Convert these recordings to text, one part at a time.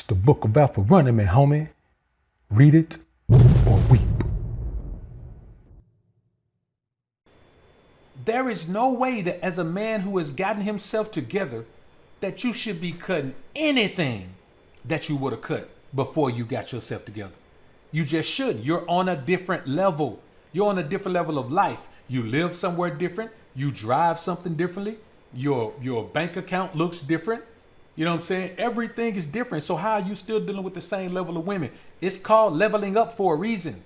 It's the book of Alpha Running Man, homie. Read it or weep. There is no way that as a man who has gotten himself together that you should be cutting anything that you would have cut before you got yourself together. You just should. You're on a different level. You're on a different level of life. You live somewhere different. You drive something differently. Your bank account looks different. You know what I'm saying? Everything is different. So how are you still dealing with the same level of women? It's called leveling up for a reason.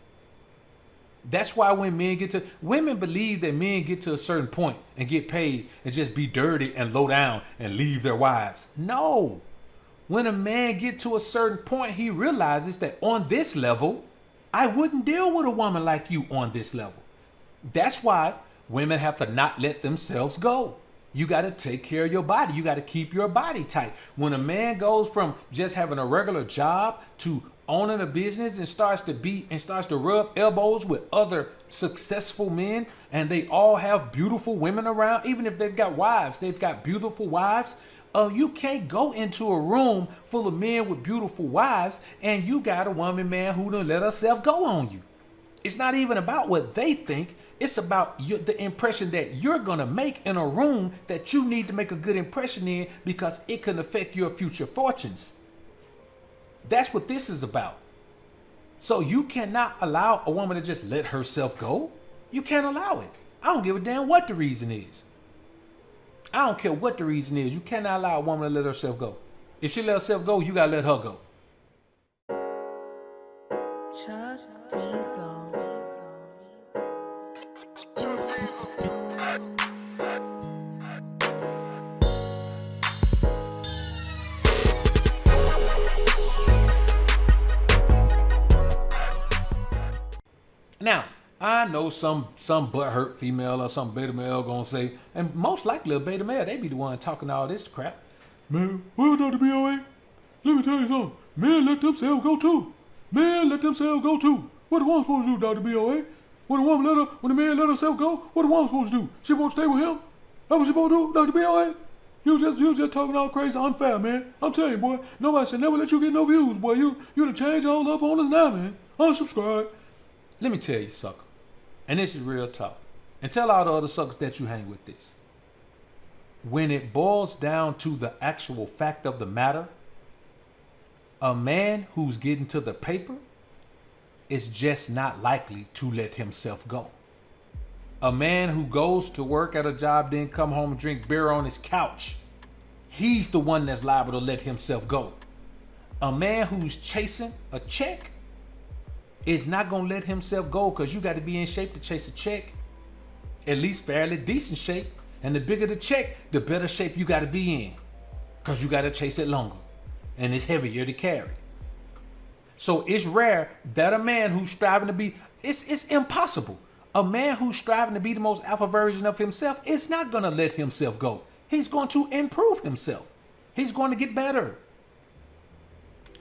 That's why when women believe that men get to a certain point and get paid and just be dirty and low down and leave their wives. No. When a man get to a certain point, he realizes that on this level, I wouldn't deal with a woman like you on this level. That's why women have to not let themselves go. You got to take care of your body. You got to keep your body tight. When a man goes from just having a regular job to owning a business and starts to rub elbows with other successful men, and they all have beautiful women around, even if they've got wives, they've got beautiful wives. You can't go into a room full of men with beautiful wives and you got a woman, man, who done let herself go on you. It's not even about what they think. It's about the impression that you're going to make in a room that you need to make a good impression in, because it can affect your future fortunes. That's what this is about. So you cannot allow a woman to just let herself go. You can't allow it. I don't give a damn what the reason is. I don't care what the reason is. You cannot allow a woman to let herself go. If she let herself go, you got to let her go. Chuck Diesel. Now, I know some butthurt female or some beta male gonna say, and most likely a beta male, they be the one talking all this crap. Man, well, Dr. BOA, let me tell you something. Men let themselves go too. Men let themselves go too. What the woman supposed to do, Dr. BOA? When the man let herself go, what the woman supposed to do? She won't stay with him? That's what she supposed to do, Dr. BOA? You just talking all crazy, unfair, man. I'm telling you, boy, nobody should never let you get no views, boy. You done changed all up on us now, man. Unsubscribe. Let me tell you, sucker, and this is real talk, and tell all the other suckers that you hang with this. When it boils down to the actual fact of the matter, a man who's getting to the paper is just not likely to let himself go. A man who goes to work at a job, then come home and drink beer on his couch, he's the one that's liable to let himself go. A man who's chasing a check is not gonna let himself go, because you got to be in shape to chase a check, at least fairly decent shape. And the bigger the check, the better shape you got to be in, because you got to chase it longer and it's heavier to carry. So it's rare that a man who's striving to be, it's impossible. A man who's striving to be the most alpha version of himself is not gonna let himself go. He's going to improve himself. He's going to get better.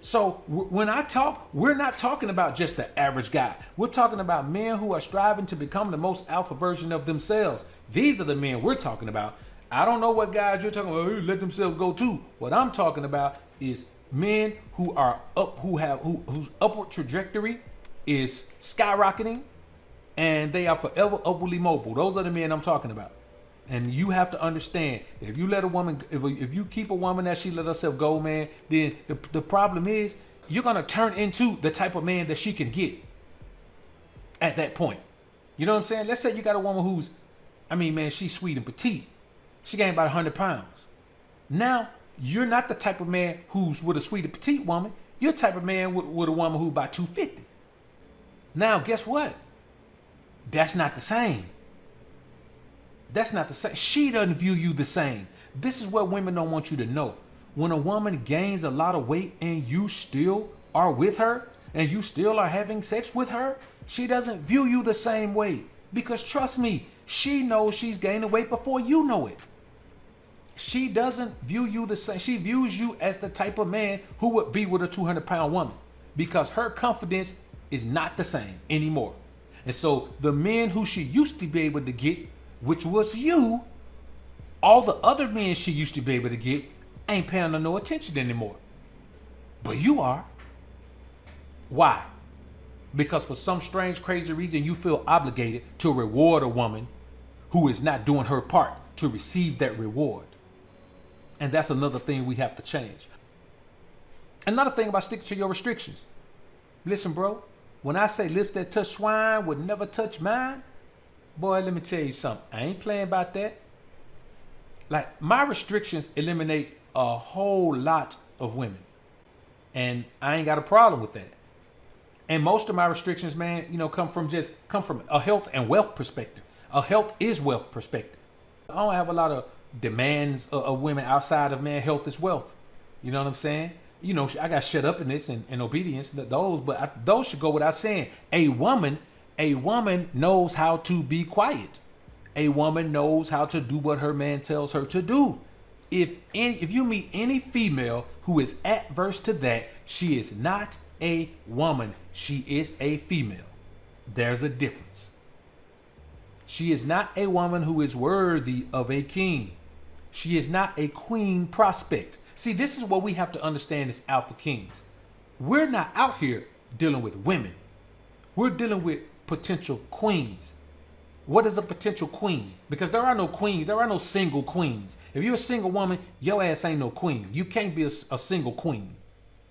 So when I talk, we're not talking about just the average guy. We're talking about men who are striving to become the most alpha version of themselves. These are the men we're talking about. I don't know what guys you're talking about, who let themselves go too. What I'm talking about is men who are up, whose upward trajectory is skyrocketing, and they are forever upwardly mobile. Those are the men I'm talking about. And you have to understand, if you let a woman, if you keep a woman that she let herself go, man, then the problem is you're gonna turn into the type of man that she can get at that point. You know what I'm saying? Let's say you got a woman who's, she's sweet and petite. She gained about 100 pounds. Now, you're not the type of man who's with a sweet and petite woman. You're the type of man with a woman who's about 250. Now, guess what? That's not the same. That's not the same. She doesn't view you the same. This is what women don't want you to know. When a woman gains a lot of weight and you still are with her and you still are having sex with her, she doesn't view you the same way. Because trust me, she knows she's gaining weight before you know it. She doesn't view you the same. She views you as the type of man who would be with a 200-pound woman, because her confidence is not the same anymore. And so the men who she used to be able to get, which was you, all the other men she used to be able to get ain't paying her no attention anymore. But you are. Why? Because for some strange, crazy reason, you feel obligated to reward a woman who is not doing her part to receive that reward. And that's another thing we have to change. Another thing about sticking to your restrictions. Listen, bro, when I say lips that touch swine would never touch mine, boy, let me tell you something. I ain't playing about that. Like, my restrictions eliminate a whole lot of women. And I ain't got a problem with that. And most of my restrictions, man, come from a health and wealth perspective. A health is wealth perspective. I don't have a lot of demands of women outside of, man, health is wealth. You know what I'm saying? I got shut up in this and obedience, but those should go without saying. A woman knows how to be quiet. A woman knows how to do what her man tells her to do. If you meet any female who is adverse to that, she is not a woman. She is a female. There's a difference. She is not a woman who is worthy of a king. She is not a queen prospect. See, this is what we have to understand as alpha kings. We're not out here dealing with women. We're dealing with potential queens. What is a potential queen? Because there are no queens. There are no single queens. If you're a single woman, your ass ain't no queen. You can't be a single queen.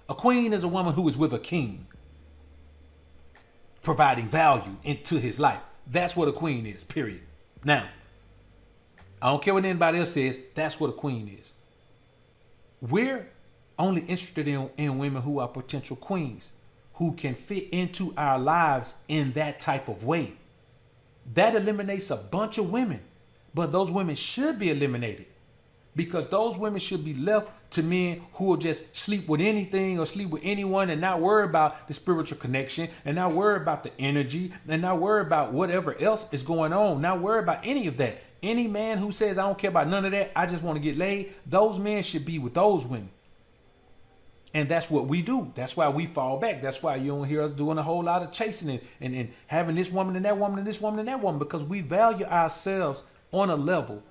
A queen is a woman who is with a king, providing value into his life. That's what a queen is, period. Now, I don't care what anybody else says. That's what a queen is. We're only interested in women who are potential queens, who can fit into our lives in that type of way. That eliminates a bunch of women, but those women should be eliminated, because those women should be left to men who will just sleep with anything or sleep with anyone and not worry about the spiritual connection and not worry about the energy and not worry about whatever else is going on, not worry about any of that. Any man who says, I don't care about none of that, I just want to get laid, those men should be with those women. And that's what we do. That's why we fall back. That's why you don't hear us doing a whole lot of chasing and having this woman and that woman and this woman and that woman, because we value ourselves on a level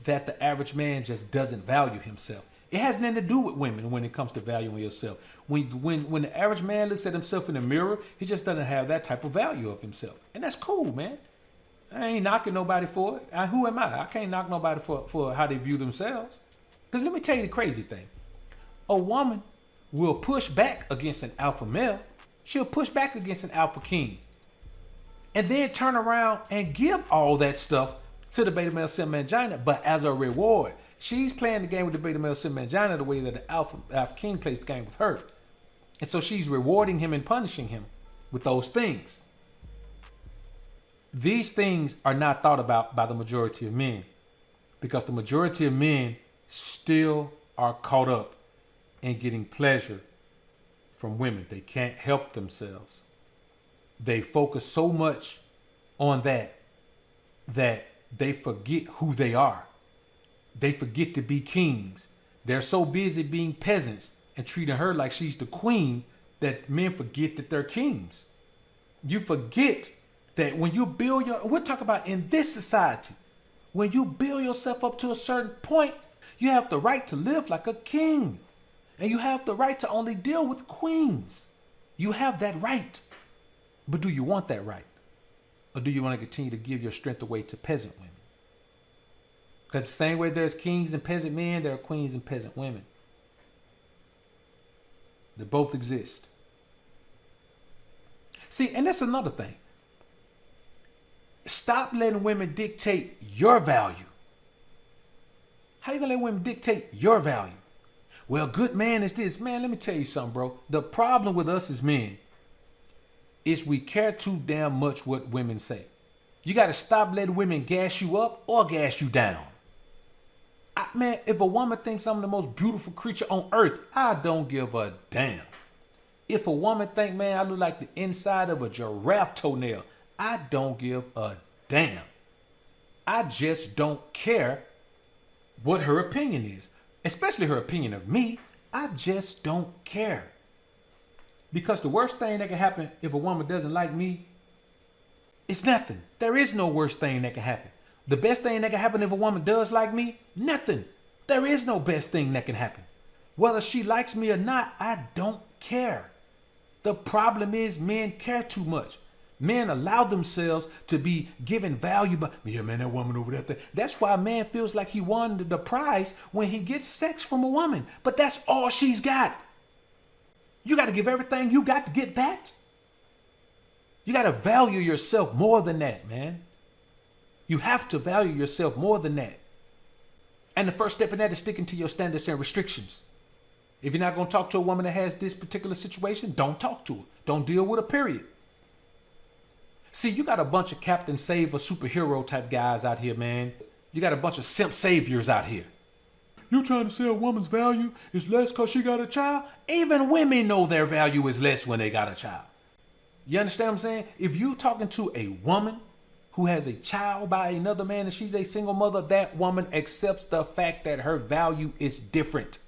that the average man just doesn't value himself. It has nothing to do with women when it comes to valuing yourself. When the average man looks at himself in the mirror, he just doesn't have that type of value of himself. And that's cool, man. I ain't knocking nobody for it. Who am I? I can't knock nobody for how they view themselves. Because let me tell you the crazy thing. A woman will push back against an alpha male. She'll push back against an alpha king. And then turn around and give all that stuff to the beta male sim mangina, but as a reward. She's playing the game with the beta male sim mangina the way that the alpha king plays the game with her. And so she's rewarding him and punishing him with those things. These things are not thought about by the majority of men, because the majority of men still are caught up in getting pleasure from women. They can't help themselves. They focus so much on that they forget who they are. They forget to be kings. They're so busy being peasants and treating her like she's the queen that men forget that they're kings. You forget that when you build we're talking about in this society, when you build yourself up to a certain point, you have the right to live like a king. And you have the right to only deal with queens. You have that right. But do you want that right? Or do you want to continue to give your strength away to peasant women? Because the same way there's kings and peasant men, there are queens and peasant women. They both exist. See, and that's another thing. Stop letting women dictate your value. How you gonna let women dictate your value? Well, good man is this. Man, let me tell you something, bro. The problem with us as men is we care too damn much what women say. You got to stop letting women gas you up or gas you down. Man, if a woman thinks I'm the most beautiful creature on earth, I don't give a damn. If a woman think, man, I look like the inside of a giraffe toenail, I don't give a damn. I just don't care what her opinion is, especially her opinion of me. I just don't care. Because the worst thing that can happen if a woman doesn't like me, it's nothing. There is no worst thing that can happen. The best thing that can happen if a woman does like me, nothing. There is no best thing that can happen. Whether she likes me or not, I don't care. The problem is men care too much. Men allow themselves to be given value by, yeah, man, that woman over there. That's why a man feels like he won the prize when he gets sex from a woman. But that's all she's got. You got to give everything you got to get that. You got to value yourself more than that, man. You have to value yourself more than that. And the first step in that is sticking to your standards and restrictions. If you're not going to talk to a woman that has this particular situation, don't talk to her. Don't deal with her, period. See, you got a bunch of Captain Save a superhero type guys out here, man. You got a bunch of simp saviors out here. You trying to say a woman's value is less because she got a child? Even women know their value is less when they got a child. You understand what I'm saying? If you talking to a woman who has a child by another man and she's a single mother, that woman accepts the fact that her value is different.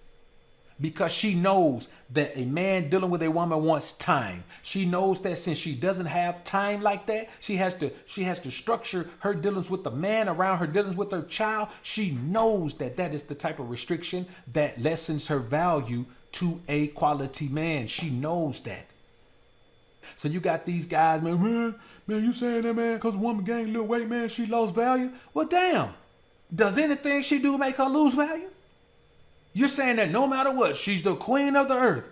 Because she knows that a man dealing with a woman wants time. She knows that since she doesn't have time like that, she has to structure her dealings with the man around her dealings with her child. She knows that that is the type of restriction that lessens her value to a quality man. She knows that. So you got these guys, man, you saying that, man, because a woman gained a little weight, man, she lost value? Well, damn. Does anything she do make her lose value? You're saying that no matter what, she's the queen of the earth.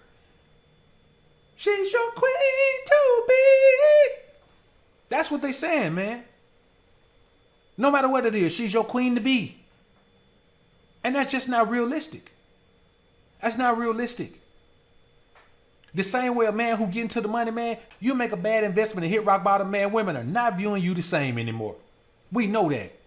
She's your queen to be. That's what they saying, man. No matter what it is, she's your queen to be. And that's just not realistic. That's not realistic. The same way a man who get into the money, man, you make a bad investment and hit rock bottom, man, women are not viewing you the same anymore. We know that.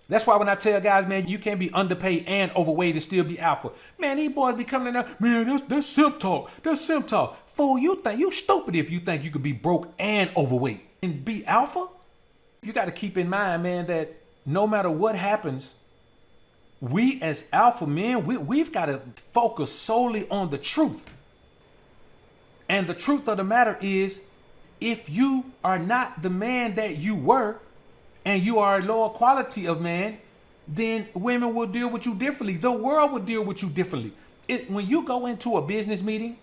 That's why when I tell guys, man, you can't be underpaid and overweight and still be alpha. Man, these boys be coming in there, man, that's simp talk. That's simp talk. Fool, you stupid if you think you could be broke and overweight and be alpha. You got to keep in mind, man, that no matter what happens, we as alpha men, we've got to focus solely on the truth. And the truth of the matter is, if you are not the man that you were, and you are a lower quality of man, then women will deal with you differently. The world will deal with you differently. When you go into a business meeting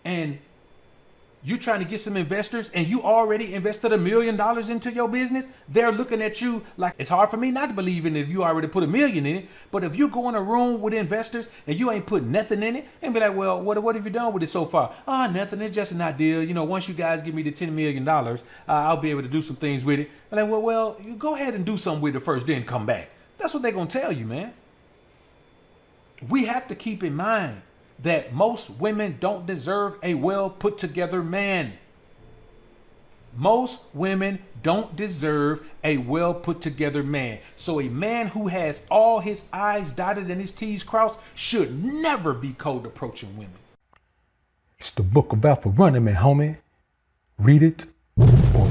and you're trying to get some investors and you already invested $1 million into your business, they're looking at you like, it's hard for me not to believe in it if you already put $1 million in it. But if you go in a room with investors and you ain't put nothing in it and be like, well, what have you done with it so far? Oh, nothing. It's just an idea. You know, once you guys give me the $10 million, I'll be able to do some things with it. And like, well, you go ahead and do something with it first, then come back. That's what they're going to tell you, man. We have to keep in mind that most women don't deserve a well put together man. Most women don't deserve a well put together man. So a man who has all his I's dotted and his T's crossed should never be cold approaching women. It's the book of Alpha Running Man, homie. Read it or